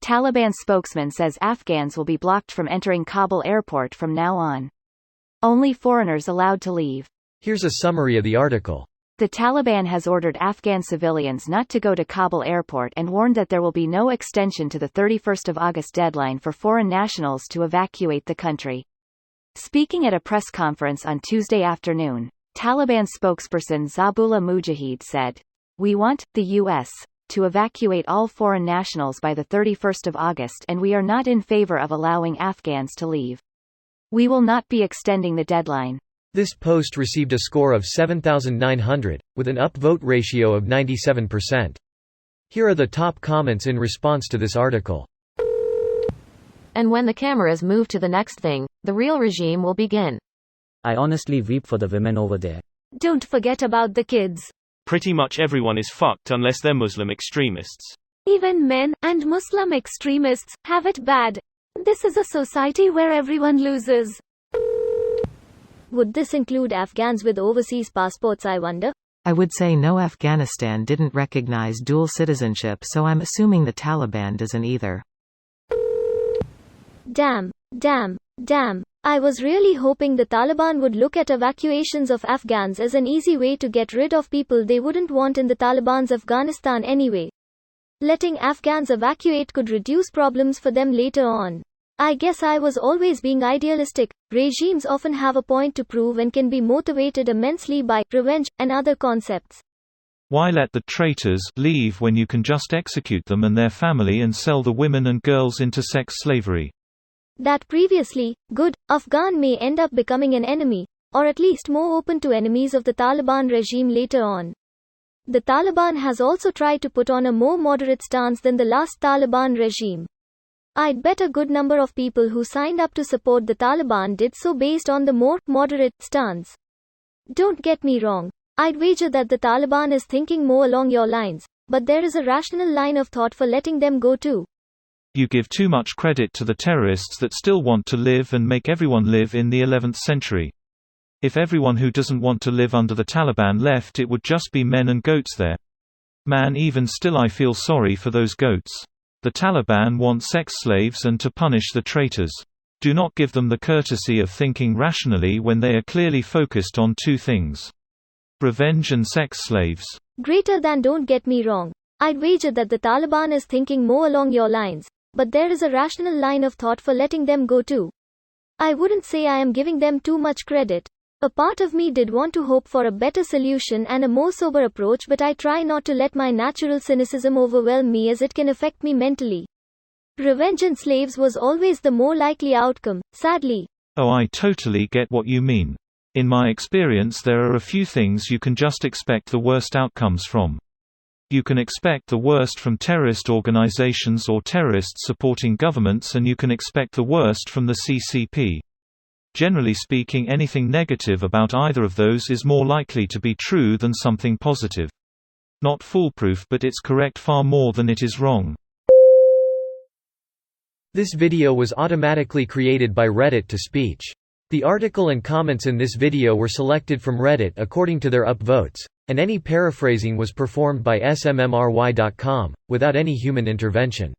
Taliban spokesman says Afghans will be blocked from entering Kabul airport from now on. Only foreigners allowed to leave. Here's a summary of the article. The Taliban has ordered Afghan civilians not to go to Kabul airport and warned that there will be no extension to the 31st of August deadline for foreign nationals to evacuate the country. Speaking at a press conference on Tuesday afternoon, Taliban spokesperson Zabullah Mujahid said, "We want, the U.S., to evacuate all foreign nationals by the 31st of August and we are not in favor of allowing Afghans to leave. We will not be extending the deadline." This post received a score of 7,900, with an upvote ratio of 97%. Here are the top comments in response to this article. And when the cameras move to the next thing, the real regime will begin. I honestly weep for the women over there. Don't forget about the kids. Pretty much everyone is fucked unless they're Muslim extremists. Even men, and Muslim extremists, have it bad. This is a society where everyone loses. Would this include Afghans with overseas passports, I wonder? I would say no. Afghanistan didn't recognize dual citizenship, so I'm assuming the Taliban doesn't either. Damn. I was really hoping the Taliban would look at evacuations of Afghans as an easy way to get rid of people they wouldn't want in the Taliban's Afghanistan anyway. Letting Afghans evacuate could reduce problems for them later on. I guess I was always being idealistic. Regimes often have a point to prove and can be motivated immensely by revenge and other concepts. Why let the traitors leave when you can just execute them and their family and sell the women and girls into sex slavery? That previously good Afghan may end up becoming an enemy, or at least more open to enemies of the Taliban regime later on. The Taliban has also tried to put on a more moderate stance than the last Taliban regime. I'd bet a good number of people who signed up to support the Taliban did so based on the more moderate stance. Don't get me wrong, I'd wager that the Taliban is thinking more along your lines, but there is a rational line of thought for letting them go too. You give too much credit to the terrorists that still want to live and make everyone live in the 11th century. If everyone who doesn't want to live under the Taliban left, it would just be men and goats there. Man, even still I feel sorry for those goats. The Taliban want sex slaves and to punish the traitors. Do not give them the courtesy of thinking rationally when they are clearly focused on two things: revenge and sex slaves. Greater than. Don't get me wrong, I'd wager that the Taliban is thinking more along your lines, but there is a rational line of thought for letting them go too. I wouldn't say I am giving them too much credit. A part of me did want to hope for a better solution and a more sober approach, but I try not to let my natural cynicism overwhelm me as it can affect me mentally. Revenge and slaves was always the more likely outcome, sadly. Oh, I totally get what you mean. In my experience, there are a few things you can just expect the worst outcomes from. You can expect the worst from terrorist organizations or terrorists supporting governments, and you can expect the worst from the CCP. Generally speaking, anything negative about either of those is more likely to be true than something positive. Not foolproof, but it's correct far more than it is wrong. This video was automatically created by Reddit to speech. The article and comments in this video were selected from Reddit according to their upvotes, and any paraphrasing was performed by smmry.com, without any human intervention.